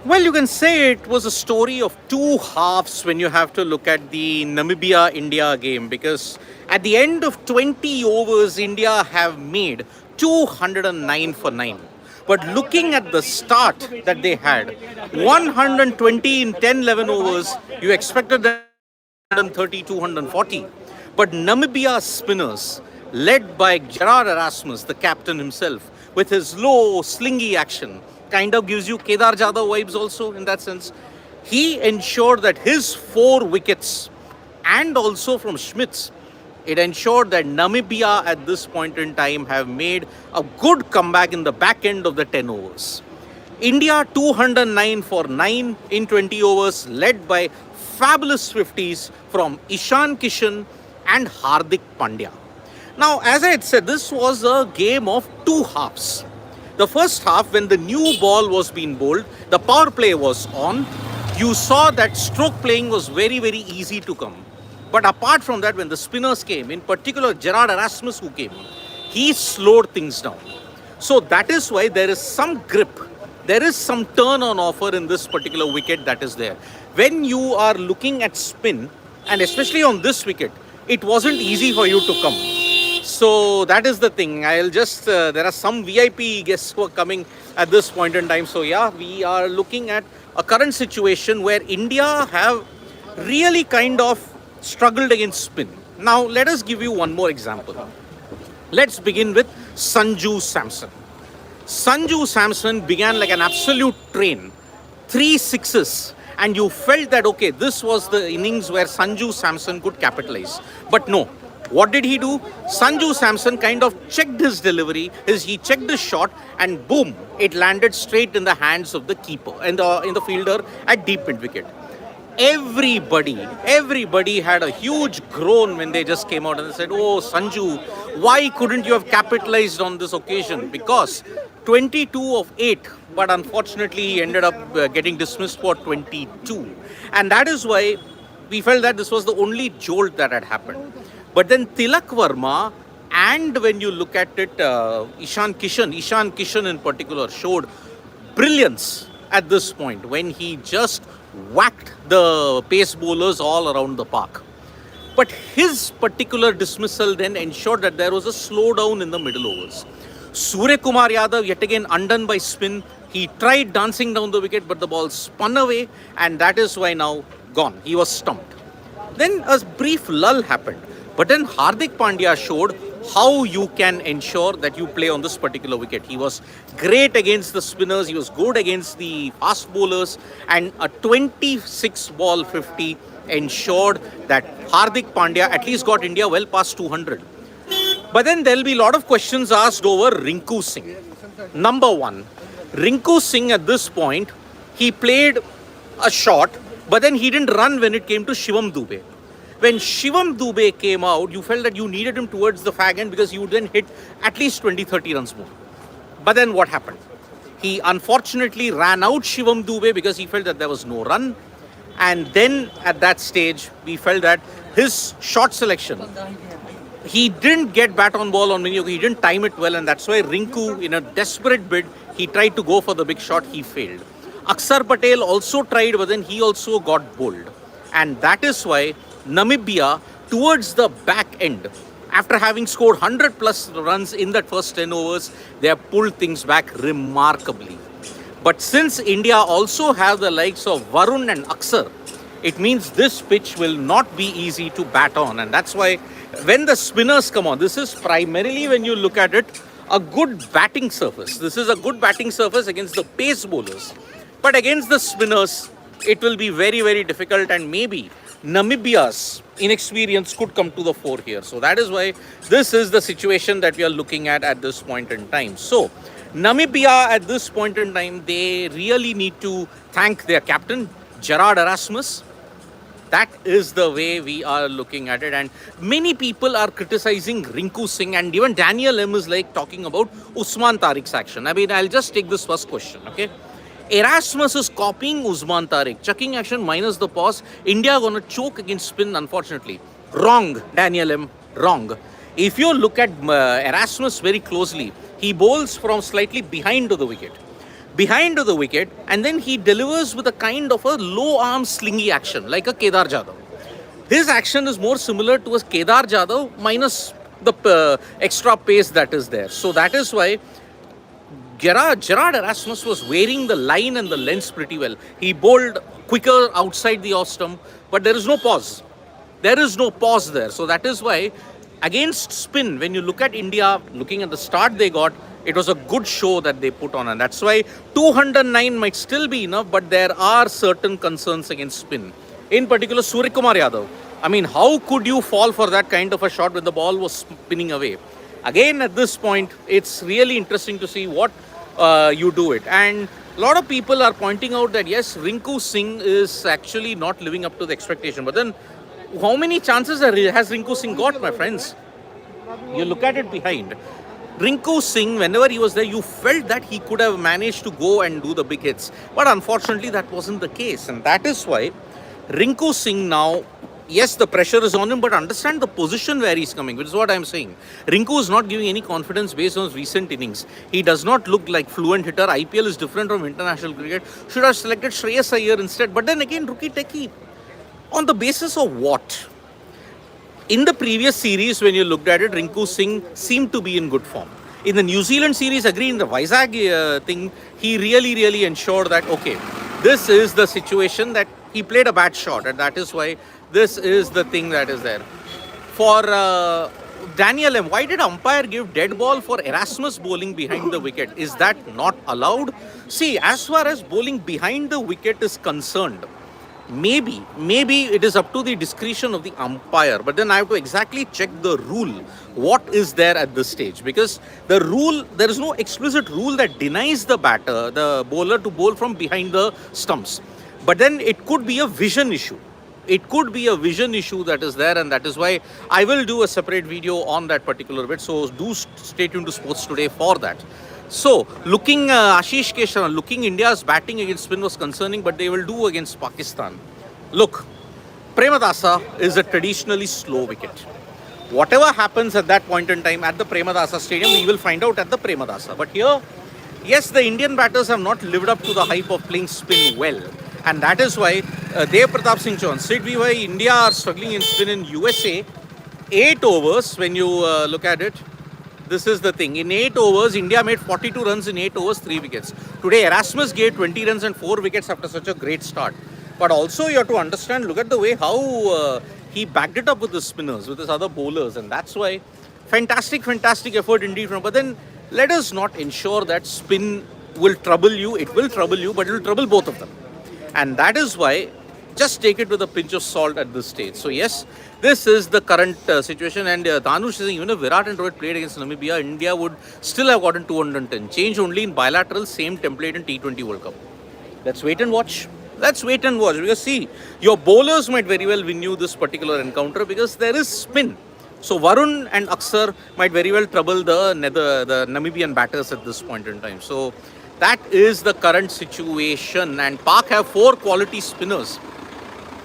Well, you can say it was a story of two halves when you have to look at the Namibia India game, because at the end of 20 overs, India have made 209 for 9. But looking at the start that they had, 120 in 10 11 overs, you expected them to hit 230, 240. But Namibia's spinners, led by Gerard Erasmus, the captain himself, with his low, slingy action, kind of gives you Kedar Jadhav vibes also in that sense. He ensured that his 4 wickets and also from Schmidt's, it ensured that Namibia at this point in time have made a good comeback in the back end of the 10 overs. India 209 for 9 in 20 overs, led by fabulous 50s from Ishan, Kishan and Hardik Pandya. Now, as I had said, this was a game of two halves. The first half, when the new ball was being bowled, the power play was on. You saw that stroke playing was very, very easy to come. But apart from that, when the spinners came, in particular Gerard Erasmus who came, he slowed things down. So that is why there is some grip. There is some turn on offer in this particular wicket that is there. When you are looking at spin, and especially on this wicket, it wasn't easy for you to come. So that is the thing. I'll just, there are some VIP guests who are coming at this point in time. So yeah, we are looking at a current situation where India have really kind of struggled against spin. Now, let us give you one more example. Let's begin with Sanju Samson. Sanju Samson began like an absolute train. 3 sixes. And you felt that, okay, this was the innings where Sanju Samson could capitalize. But no. What did he do? Sanju Samson kind of checked his delivery. He checked his shot and boom, it landed straight in the hands of the keeper and in the fielder at deep mid wicket. Everybody had a huge groan when they just came out and said, oh, Sanju, why couldn't you have capitalized on this occasion? Because 22 of 8, but unfortunately he ended up getting dismissed for 22. And that is why we felt that this was the only jolt that had happened. But then Tilak Verma, and when you look at it, Ishan Kishan in particular showed brilliance at this point when he just whacked the pace bowlers all around the park. But his particular dismissal then ensured that there was a slowdown in the middle overs. Surya Kumar Yadav, yet again undone by spin. He tried dancing down the wicket, but the ball spun away, and that is why now gone. He was stumped. Then a brief lull happened. But then Hardik Pandya showed how you can ensure that you play on this particular wicket. He was great against the spinners. He was good against the fast bowlers. And a 26 ball 50 ensured that Hardik Pandya at least got India well past 200. But then there will be a lot of questions asked over Rinku Singh. Number one, Rinku Singh at this point, he played a shot, but then he didn't run when it came to Shivam Dube. When Shivam Dube came out, you felt that you needed him towards the fag end because you would then hit at least 20-30 runs more. But then what happened? He unfortunately ran out Shivam Dube because he felt that there was no run. And then at that stage, we felt that his shot selection, he didn't get bat on ball on many, he didn't time it well, and that's why Rinku, in a desperate bid, he tried to go for the big shot, he failed. Aksar Patel also tried, but then he also got bowled. And that is why Namibia, towards the back end, after having scored 100 plus runs in that first 10 overs, they have pulled things back remarkably. But since India also have the likes of Varun and Aksar, it means this pitch will not be easy to bat on. And that's why when the spinners come on, this is primarily, when you look at it, a good batting surface. This is a good batting surface against the pace bowlers. But against the spinners, it will be very, very difficult, and maybe Namibia's inexperience could come to the fore here. So that is why this is the situation that we are looking at this point in time. So Namibia at this point in time, they really need to thank their captain, Gerard Erasmus. That is the way we are looking at it. And many people are criticizing Rinku Singh, and even Daniel M is like talking about Usman Tariq's action. I mean, I'll just take this first question, okay? Erasmus is copying Usman Tariq. Chucking action minus the pause. India gonna choke against spin, unfortunately. Wrong, Daniel M. Wrong. If you look at Erasmus very closely, he bowls from slightly behind to the wicket. behind the wicket, and then he delivers with a kind of a low arm slingy action, like a Kedar Jadhav. His action is more similar to a Kedar Jadhav minus the extra pace that is there. So that is why Gerard Erasmus was wearing the line and the lengths pretty well. He bowled quicker outside the off stump, but there is no pause. There is no pause there. So that is why against spin, when you look at India, looking at the start they got, it was a good show that they put on. And that's why 209 might still be enough, but there are certain concerns against spin. In particular, Suryakumar Yadav. I mean, how could you fall for that kind of a shot when the ball was spinning away? Again, at this point, it's really interesting to see what you do it. And a lot of people are pointing out that, yes, Rinku Singh is actually not living up to the expectation. But then, how many chances has Rinku Singh got, my friends? You look at it behind. Rinku Singh, whenever he was there, you felt that he could have managed to go and do the big hits. But unfortunately, that wasn't the case. And that is why Rinku Singh now, yes, the pressure is on him, but understand the position where he's coming, which is what I'm saying. Rinku is not giving any confidence based on his recent innings. He does not look like fluent hitter. IPL is different from international cricket. Should have selected Shreyas Iyer instead. But then again, rookie techie. On the basis of what? In the previous series, when you looked at it, Rinku Singh seemed to be in good form. In the New Zealand series, agree, in the Vizag thing, he really ensured that, okay, this is the situation that he played a bad shot, and that is why this is the thing that is there. For Daniel M, why did umpire give dead ball for Erasmus bowling behind the wicket? Is that not allowed? See, as far as bowling behind the wicket is concerned, maybe it is up to the discretion of the umpire, but then I have to exactly check the rule. What is there at this stage? Because the rule, there is no explicit rule that denies the batter, the bowler, to bowl from behind the stumps. But then it could be a vision issue. It could be a vision issue that is there, and that is why I will do a separate video on that particular bit. So do stay tuned to Sports Today for that. So, looking Ashish Kesharan, looking India's batting against spin was concerning, but they will do against Pakistan. Look, Premadasa is a traditionally slow wicket. Whatever happens at that point in time at the Premadasa stadium, we will find out at the Premadasa. But here, yes, the Indian batters have not lived up to the hype of playing spin well. And that is why Dev Pratap Singh Chauhan said why India are struggling in spin in USA. 8 overs, when you look at it, this is the thing. In 8 overs, India made 42 runs in 8 overs, 3 wickets. Today, Erasmus gave 20 runs and 4 wickets after such a great start. But also, you have to understand, look at the way how he backed it up with the spinners, with his other bowlers. And that's why, fantastic effort indeed. But then, let us not ensure that spin will trouble you. It will trouble you, but it will trouble both of them. And that is why, just take it with a pinch of salt at this stage. So yes, this is the current situation. And Dhanush is saying, even if Virat and Rohit played against Namibia, India would still have gotten 210. Change only in bilateral, same template in T20 World Cup. Let's wait and watch. Let's wait and watch. Because see, your bowlers might very well win you this particular encounter because there is spin. So Varun and Aksar might very well trouble the Namibian batters at this point in time. So that is the current situation. And Pak have 4 quality spinners.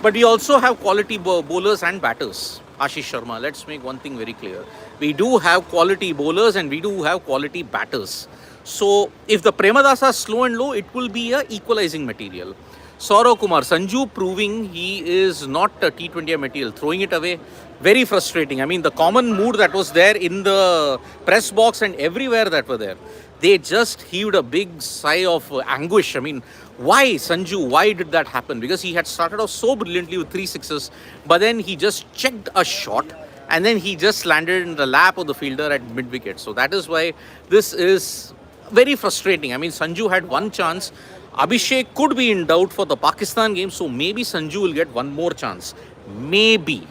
But we also have quality bowlers and batters. Ashish Sharma, let's make one thing very clear. We do have quality bowlers and we do have quality batters. So if the Premadasa is slow and low, it will be a equalizing material. Saurav Kumar, Sanju proving he is not a T20 material, throwing it away. Very frustrating. I mean, the common mood that was there in the press box and everywhere that were there, they just heaved a big sigh of anguish. I mean, why Sanju? Why did that happen? Because he had started off so brilliantly with 3 sixes, but then he just checked a shot and then he just landed in the lap of the fielder at mid-wicket. So that is why this is very frustrating. I mean, Sanju had one chance. Abhishek could be in doubt for the Pakistan game, so maybe Sanju will get one more chance. Maybe.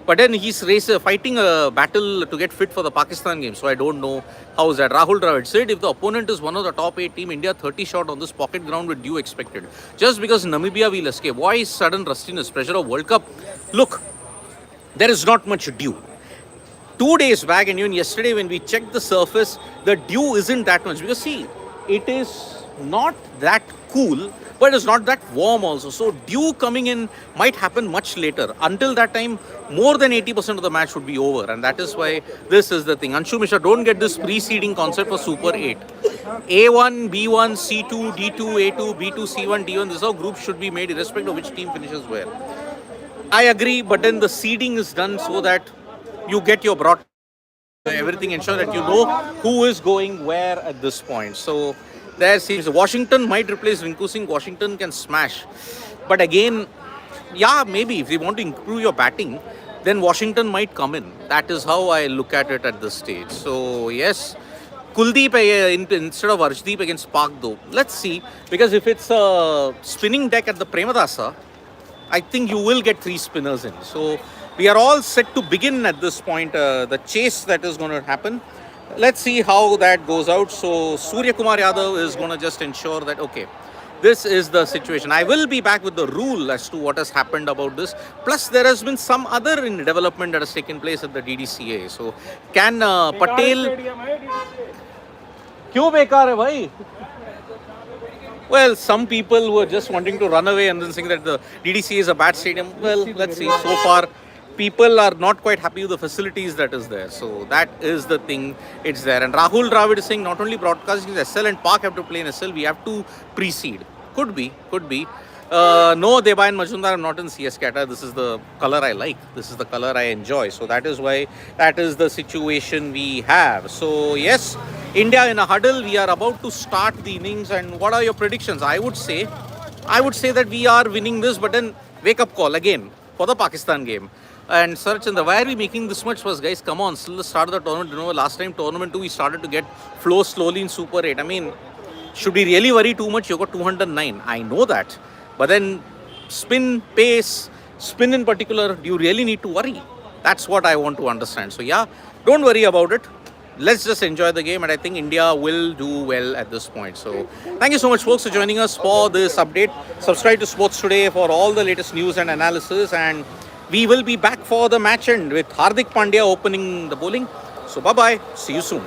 But then he's fighting a battle to get fit for the Pakistan game. So I don't know how is that. Rahul Dravid said, if the opponent is one of the top 8 team, India 30 shot on this pocket ground with due expected. Just because Namibia will escape. Why is sudden rustiness? Pressure of World Cup? Look, there is not much due. 2 days back and even yesterday when we checked the surface, the dew isn't that much. Because see, it is not that cool, but it's not that warm also. So dew coming in might happen much later. Until that time, more than 80% of the match would be over, and that is why this is the thing. Anshu Mishra, don't get this preceding concept for Super 8. A1, B1, C2, D2, A2, B2, C1, D1. This is how groups should be made, irrespective of which team finishes where. I agree, but then the seeding is done so that you get your broad everything, ensure that you know who is going where at this point. So there seems Washington might replace Rinku Singh. Washington can smash, but again, yeah, maybe if you want to improve your batting, then Washington might come in. That is how I look at it at this stage. So yes, Kuldeep instead of Arshdeep against Park though. Let's see, because if it's a spinning deck at the Premadasa, I think you will get 3 spinners in. So we are all set to begin at this point, the chase that is going to happen. Let's see how that goes out. So Surya Kumar Yadav is going to just ensure that, okay, this is the situation. I will be back with the rule as to what has happened about this. Plus, there has been some other in development that has taken place at the DDCA. So can Patel... Kyun bekar hai bhai? Well, some people were just wanting to run away and then saying that the DDCA is a bad stadium. Well, let's see. So far, people are not quite happy with the facilities that is there. So that is the thing. It's there. And Rahul Dravid is saying not only broadcasting SL and Park have to play in SL, we have to precede. Could be. No, Deba and Majumdar are not in CSK. This is the color I like. This is the color I enjoy. So that is why that is the situation we have. So yes, India in a huddle. We are about to start the innings. And what are your predictions? I would say that we are winning this, but then wake up call again for the Pakistan game. And Sarchandra, why are we making this much fuss, guys? Come on, still the start of the tournament. You know, last time tournament 2, we started to get flow slowly in Super 8. I mean, should we really worry too much? You got 209. I know that. But then spin, pace, spin in particular, do you really need to worry? That's what I want to understand. So yeah, don't worry about it. Let's just enjoy the game, and I think India will do well at this point. So thank you so much, folks, for joining us for this update. Subscribe to Sports Today for all the latest news and analysis, and we will be back for the match end with Hardik Pandya opening the bowling. So bye-bye. See you soon.